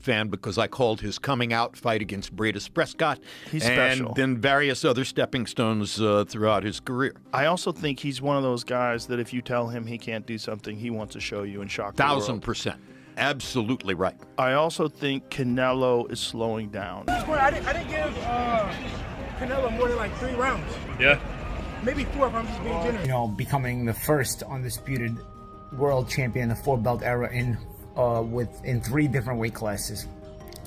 fan because I called his coming out fight against Bradis Prescott. He's and special. then various other stepping stones throughout his career. I also think he's one of those guys that if you tell him he can't do something, he wants to show you and shock the world. 1,000%. Absolutely right. I also think Canelo is slowing down. I didn't give Canelo more than like 3 rounds. Yeah. Maybe 4 if I'm just being generous. You know, becoming the first undisputed world champion in the 4-belt era in 3 different weight classes.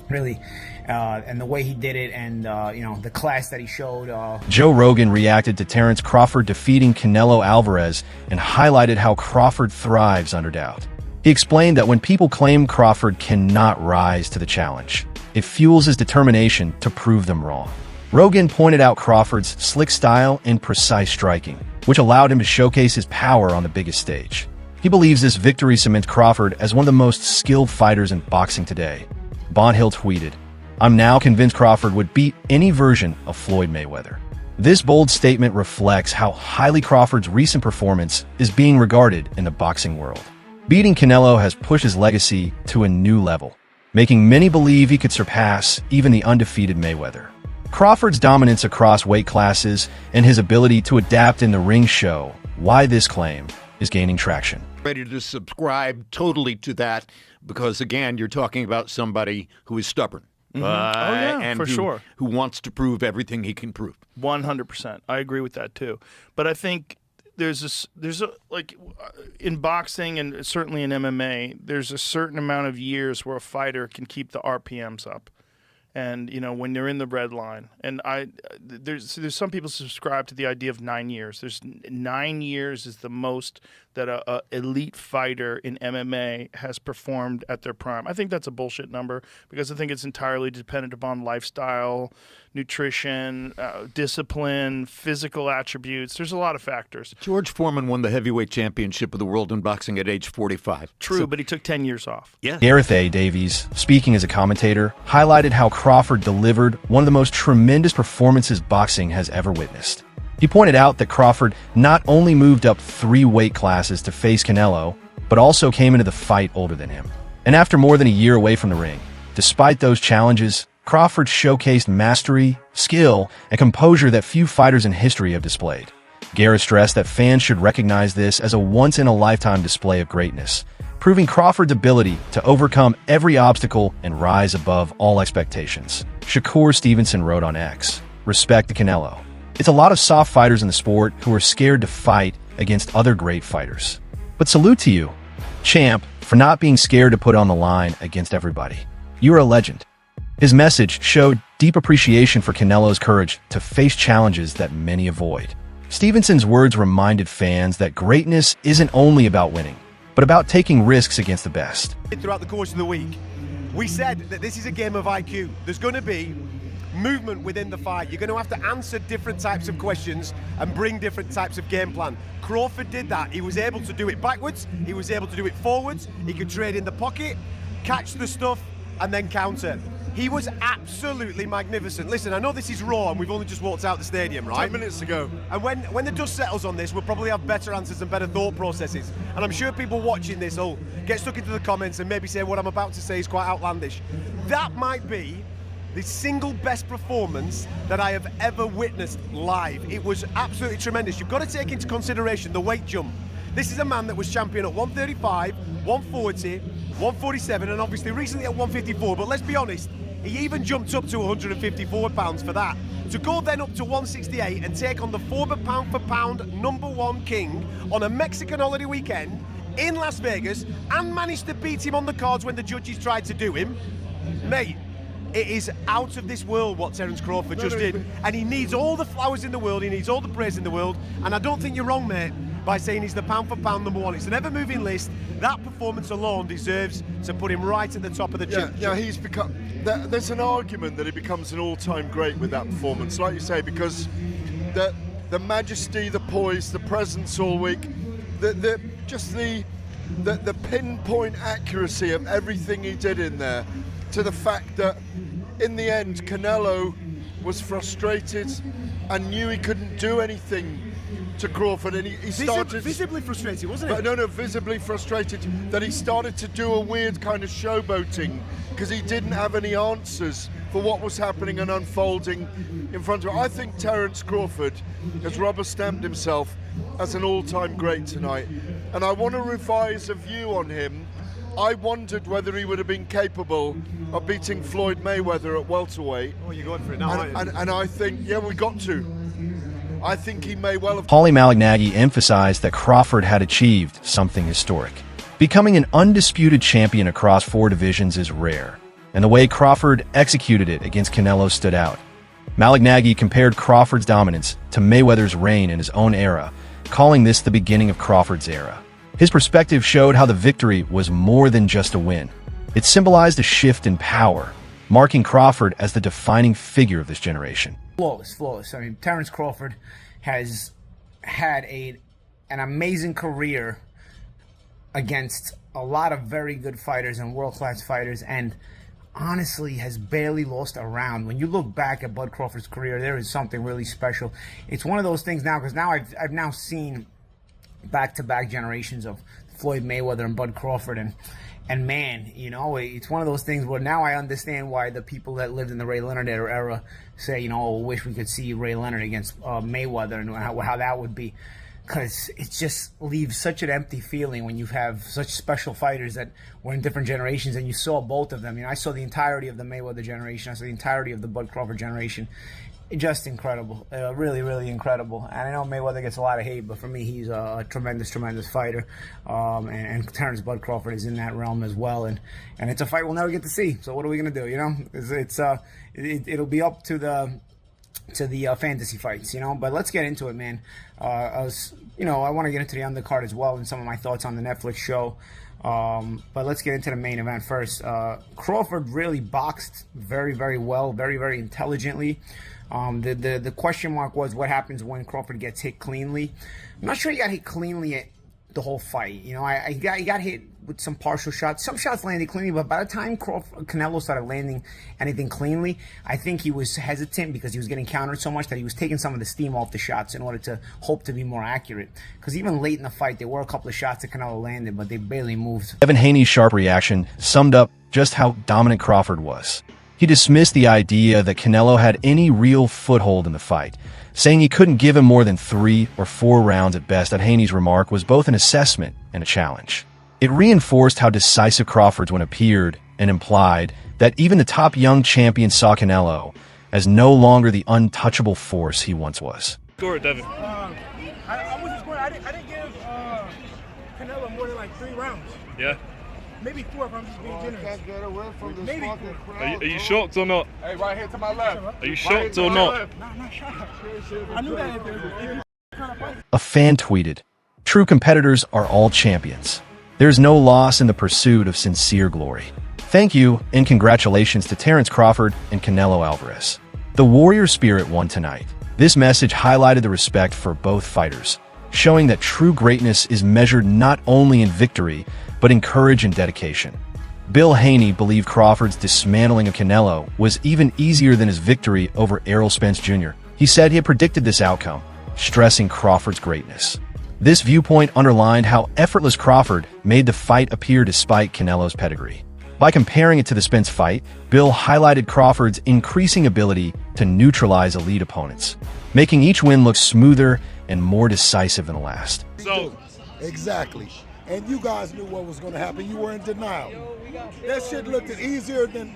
Really, and the way he did it, and the class that he showed. Joe Rogan reacted to Terence Crawford defeating Canelo Alvarez and highlighted how Crawford thrives under doubt. He explained that when people claim Crawford cannot rise to the challenge, it fuels his determination to prove them wrong. Rogan pointed out Crawford's slick style and precise striking, which allowed him to showcase his power on the biggest stage. He believes this victory cements Crawford as one of the most skilled fighters in boxing today. Bonhill tweeted, "I'm now convinced Crawford would beat any version of Floyd Mayweather." This bold statement reflects how highly Crawford's recent performance is being regarded in the boxing world. Beating Canelo has pushed his legacy to a new level, making many believe he could surpass even the undefeated Mayweather. Crawford's dominance across weight classes and his ability to adapt in the ring show why this claim is gaining traction. Ready to subscribe totally to that because, again, you're talking about somebody who is stubborn. And for sure. Who wants to prove everything he can prove. 100%. I agree with that too. But I think in boxing and certainly in MMA, there's a certain amount of years where a fighter can keep the RPMs up. And when they're in the red line, and there's some people subscribe to the idea of 9 years. There's 9 years is the most that a elite fighter in MMA has performed at their prime. I think that's a bullshit number because I think it's entirely dependent upon lifestyle, nutrition, discipline, physical attributes. There's a lot of factors. George Foreman won the heavyweight championship of the world in boxing at age 45. True, but he took 10 years off. Yeah. Gareth A. Davies, speaking as a commentator, highlighted how Crawford delivered one of the most tremendous performances boxing has ever witnessed. He pointed out that Crawford not only moved up 3 weight classes to face Canelo, but also came into the fight older than him. And after more than a year away from the ring, despite those challenges, Crawford showcased mastery, skill, and composure that few fighters in history have displayed. Gareth stressed that fans should recognize this as a once-in-a-lifetime display of greatness, proving Crawford's ability to overcome every obstacle and rise above all expectations. Shakur Stevenson wrote on X, "Respect the Canelo. It's a lot of soft fighters in the sport who are scared to fight against other great fighters. But salute to you, champ, for not being scared to put on the line against everybody. You're a legend." His message showed deep appreciation for Canelo's courage to face challenges that many avoid. Stevenson's words reminded fans that greatness isn't only about winning, but about taking risks against the best. Throughout the course of the week, we said that this is a game of IQ. There's going to be movement within the fight. You're going to have to answer different types of questions and bring different types of game plan. Crawford did that. He was able to do it backwards. He was able to do it forwards. He could trade in the pocket, catch the stuff, and then counter. He was absolutely magnificent. Listen, I know this is raw and we've only just walked out the stadium, right? 10 minutes ago. And when the dust settles on this, we'll probably have better answers and better thought processes. And I'm sure people watching this will get stuck into the comments and maybe say what I'm about to say is quite outlandish. That might be the single best performance that I have ever witnessed live. It was absolutely tremendous. You've got to take into consideration the weight jump. This is a man that was champion at 135, 140, 147, and obviously recently at 154. But let's be honest, he even jumped up to 154 pounds for that. To go then up to 168 and take on the former pound-for-pound #1 king on a Mexican holiday weekend in Las Vegas and managed to beat him on the cards when the judges tried to do him, mate, it is out of this world what Terence Crawford just did. And he needs all the flowers in the world, he needs all the praise in the world. And I don't think you're wrong, mate, by saying he's the pound-for-pound #1. It's an ever-moving list. That performance alone deserves to put him right at the top of the chart. Yeah, he's become... There's an argument that he becomes an all-time great with that performance, like you say, because the majesty, the poise, the presence all week, the pinpoint accuracy of everything he did in there, to the fact that in the end Canelo was frustrated and knew he couldn't do anything to Crawford, and he started visibly frustrated, wasn't he? No, visibly frustrated that he started to do a weird kind of showboating because he didn't have any answers for what was happening and unfolding in front of him. I think Terence Crawford has rubber stamped himself as an all-time great tonight, and I want to revise a view on him. I wondered whether he would have been capable of beating Floyd Mayweather at welterweight. Oh, you're going for it now, aren't you? And I think, yeah, we got to. I think he may well have. Paulie Malignaggi emphasized that Crawford had achieved something historic. Becoming an undisputed champion across 4 divisions is rare, and the way Crawford executed it against Canelo stood out. Malignaggi compared Crawford's dominance to Mayweather's reign in his own era, calling this the beginning of Crawford's era. His perspective showed how the victory was more than just a win. It symbolized a shift in power, marking Crawford as the defining figure of this generation. Flawless. I mean, Terence Crawford has had an amazing career against a lot of very good fighters and world-class fighters, and honestly has barely lost a round. When you look back at Bud Crawford's career, there is something really special. It's one of those things now, because now I've now seen back-to-back generations of Floyd Mayweather and Bud Crawford, and man, you know, it's one of those things where now I understand why the people that lived in the Ray Leonard era say, you know, oh, wish we could see Ray Leonard against Mayweather, and how that would be, because it just leaves such an empty feeling when you have such special fighters that were in different generations, and you saw both of them. You know, I saw the entirety of the Mayweather generation, I saw the entirety of the Bud Crawford generation. Just incredible, really, really incredible. And I know Mayweather gets a lot of hate, but for me, he's a tremendous, tremendous fighter. And Terence Bud Crawford is in that realm as well. And it's a fight we'll never get to see. So what are we gonna do? You know, it'll be up to the fantasy fights. You know, but let's get into it, man. You know, I want to get into the undercard as well and some of my thoughts on the Netflix show. But let's get into the main event first. Crawford really boxed very, very well, very, very intelligently. The question mark was what happens when Crawford gets hit cleanly. I'm not sure he got hit cleanly at the whole fight. You know, he got hit with some partial shots. Some shots landed cleanly, but by the time Canelo started landing anything cleanly, I think he was hesitant because he was getting countered so much that he was taking some of the steam off the shots in order to hope to be more accurate. Because even late in the fight, there were a couple of shots that Canelo landed, but they barely moved. Evan Haney's sharp reaction summed up just how dominant Crawford was. He dismissed the idea that Canelo had any real foothold in the fight, saying he couldn't give him more than 3 or 4 rounds at best. That Haney's remark was both an assessment and a challenge. It reinforced how decisive Crawford's win appeared and implied that even the top young champion saw Canelo as no longer the untouchable force he once was. Score it, Devin. I wasn't scoring. I didn't give Canelo more than like 3 rounds. Yeah. Maybe 4 if I'm just being generous. Can't get away from this Maybe fucking 4. Are you shocked or not? Hey, right here to my left. Are you shocked or not? No, I'm not shocked. I knew that if you kind of fight. A fan tweeted, "True competitors are all champions. There's no loss in the pursuit of sincere glory. Thank you and congratulations to Terence Crawford and Canelo Alvarez. The warrior spirit won tonight." This message highlighted the respect for both fighters, showing that true greatness is measured not only in victory, but in courage and dedication. Bill Haney believed Crawford's dismantling of Canelo was even easier than his victory over Errol Spence Jr. He said he had predicted this outcome, stressing Crawford's greatness. This viewpoint underlined how effortless Crawford made the fight appear despite Canelo's pedigree. By comparing it to the Spence fight, Bill highlighted Crawford's increasing ability to neutralize elite opponents, making each win look smoother and more decisive than the last. So, Exactly. And you guys knew what was going to happen. You were in denial. That shit looked easier than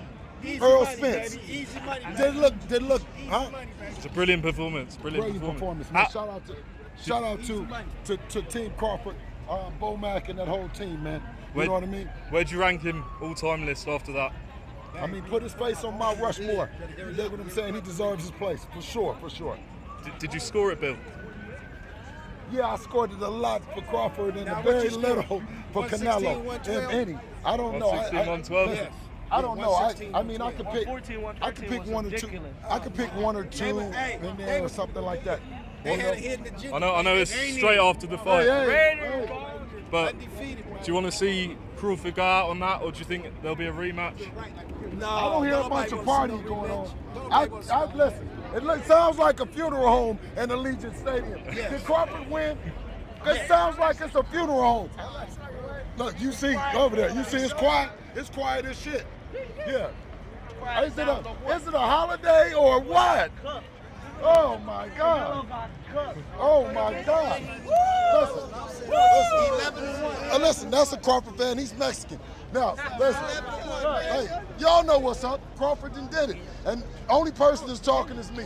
Earl Spence. Did it look, huh? it's a brilliant performance. Brilliant performance, man. Shout out to Team Crawford, Bo Mack, and that whole team, man. You know what I mean? Where'd you rank him all-time list after that? I mean, put his face on Mount Rushmore. You dig what I'm saying? He deserves his place, for sure. Did you score it, Bill? Yeah, I scored it a lot for Crawford and a very little for Canelo. If any. I don't know. 116, 112? Listen, I don't know. I mean, I could pick one or two. I could pick 1 or 2 in there or something like that. I know it's straight after the fight. But do you want to see Crawford go out on that, or do you think there'll be a rematch? I don't hear a bunch of partying going on. I listen. It sounds like a funeral home in Allegiant Stadium. Did Crawford win? It sounds like it's a funeral home. Look, you see over there. You see it's quiet. It's quiet as shit. Yeah. Is it a holiday or what? Oh my God. Oh my God. Listen, that's a Crawford fan. He's Mexican. Now, listen. Hey, y'all know what's up. Crawford did it. And only person that's talking is me.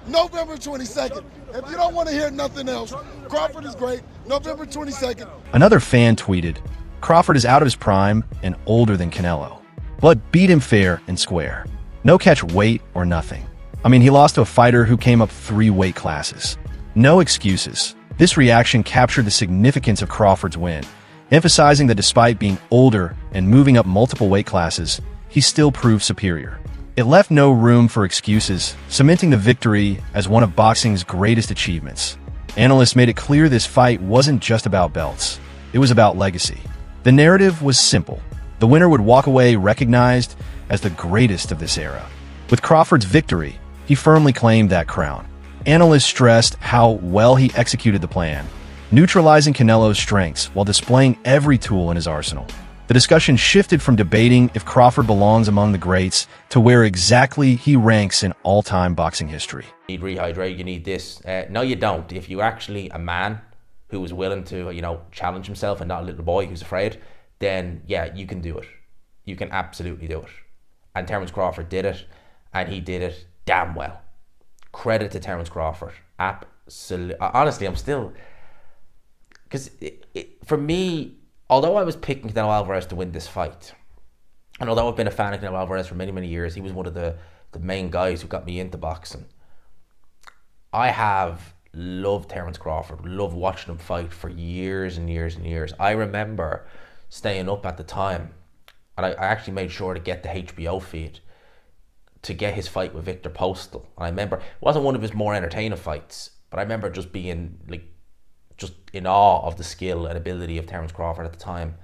November 22nd. If you don't want to hear nothing else, Crawford is great. November 22nd. Another fan tweeted, Crawford is out of his prime and older than Canelo. But beat him fair and square. No catch weight or nothing. I mean, he lost to a fighter who came up 3 weight classes. No excuses. This reaction captured the significance of Crawford's win, emphasizing that despite being older and moving up multiple weight classes, he still proved superior. It left no room for excuses, cementing the victory as one of boxing's greatest achievements. Analysts made it clear this fight wasn't just about belts. It was about legacy. The narrative was simple. The winner would walk away recognized as the greatest of this era. With Crawford's victory, he firmly claimed that crown. Analysts stressed how well he executed the plan, neutralizing Canelo's strengths while displaying every tool in his arsenal. The discussion shifted from debating if Crawford belongs among the greats to where exactly he ranks in all-time boxing history. You need rehydrate, you need this. No, you don't. If you're actually a man who is willing to, challenge himself and not a little boy who's afraid, then yeah, you can do it. You can absolutely do it. And Terence Crawford did it, and he did it damn well. Credit to Terence Crawford. Absolutely. Honestly, I'm still... Because for me, although I was picking Canelo Alvarez to win this fight, and although I've been a fan of Canelo Alvarez for many, many years, he was one of the main guys who got me into boxing. I have loved Terence Crawford, loved watching him fight for years and years and years. I remember staying up at the time, and I actually made sure to get the HBO feed to get his fight with Victor Postal. And I remember, it wasn't one of his more entertaining fights, but I remember just being just in awe of the skill and ability of Terence Crawford at the time.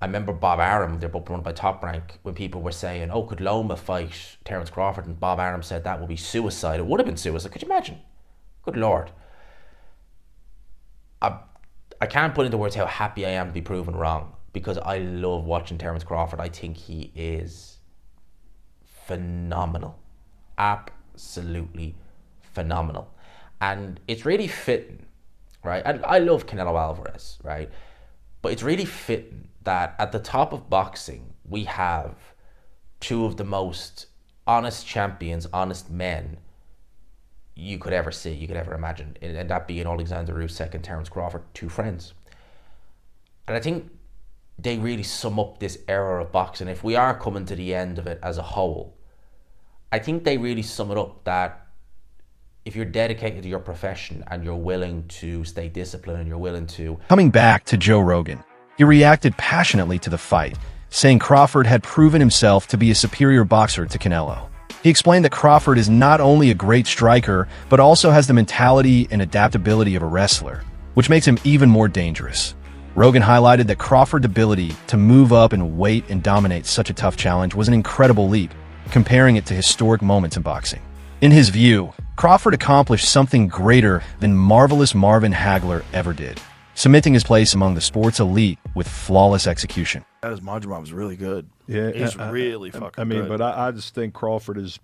I remember Bob Arum, they're both run by Top Rank, when people were saying, oh, could Loma fight Terence Crawford? And Bob Arum said that would be suicide. It would have been suicide. Could you imagine? Good Lord. I can't put into words how happy I am to be proven wrong, because I love watching Terence Crawford. I think he is phenomenal. Absolutely phenomenal. And it's really fitting, right? I love Canelo Alvarez, right? But it's really fitting that at the top of boxing, we have 2 of the most honest champions, honest men you could ever see, you could ever imagine. And that being Alexander Usyk and Terence Crawford, 2 friends. And I think they really sum up this era of boxing. If we are coming to the end of it as a whole, I think they really sum it up that if you're dedicated to your profession and you're willing to stay disciplined and you're willing to... Coming back to Joe Rogan, he reacted passionately to the fight, saying Crawford had proven himself to be a superior boxer to Canelo. He explained that Crawford is not only a great striker, but also has the mentality and adaptability of a wrestler, which makes him even more dangerous. Rogan highlighted that Crawford's ability to move up in weight and dominate such a tough challenge was an incredible leap, comparing it to historic moments in boxing. In his view, Crawford accomplished something greater than Marvelous Marvin Hagler ever did, cementing his place among the sport's elite with flawless execution. His Majima was really good. Yeah, he's really fucking good. But I just think Crawford is,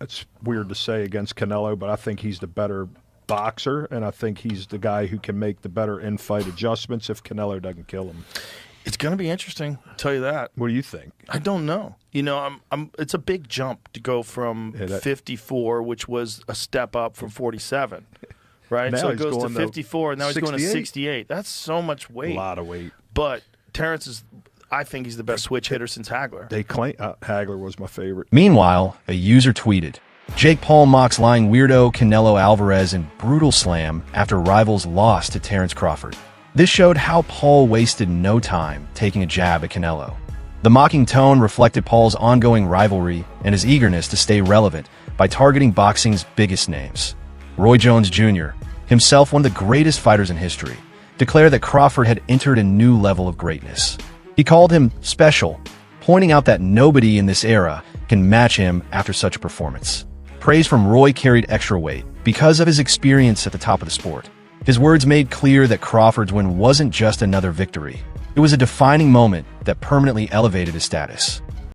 it's weird to say against Canelo, but I think he's the better boxer, and I think he's the guy who can make the better in-fight adjustments if Canelo doesn't kill him. It's going to be interesting, I'll tell you that. What do you think? I don't know. It's a big jump to go from 54, which was a step up from 47. Right? So it goes to 54, and now he's going to 68. That's so much weight. A lot of weight. But Terence is, I think he's the best switch hitter since Hagler. They claim Hagler was my favorite. Meanwhile, a user tweeted, Jake Paul mocks lying weirdo Canelo Alvarez in brutal slam after rivals lost to Terence Crawford. This showed how Paul wasted no time taking a jab at Canelo. The mocking tone reflected Paul's ongoing rivalry and his eagerness to stay relevant by targeting boxing's biggest names. Roy Jones Jr., himself one of the greatest fighters in history, declared that Crawford had entered a new level of greatness. He called him special, pointing out that nobody in this era can match him after such a performance. Praise from Roy carried extra weight because of his experience at the top of the sport. His words made clear that Crawford's win wasn't just another victory. It was a defining moment that permanently elevated his status.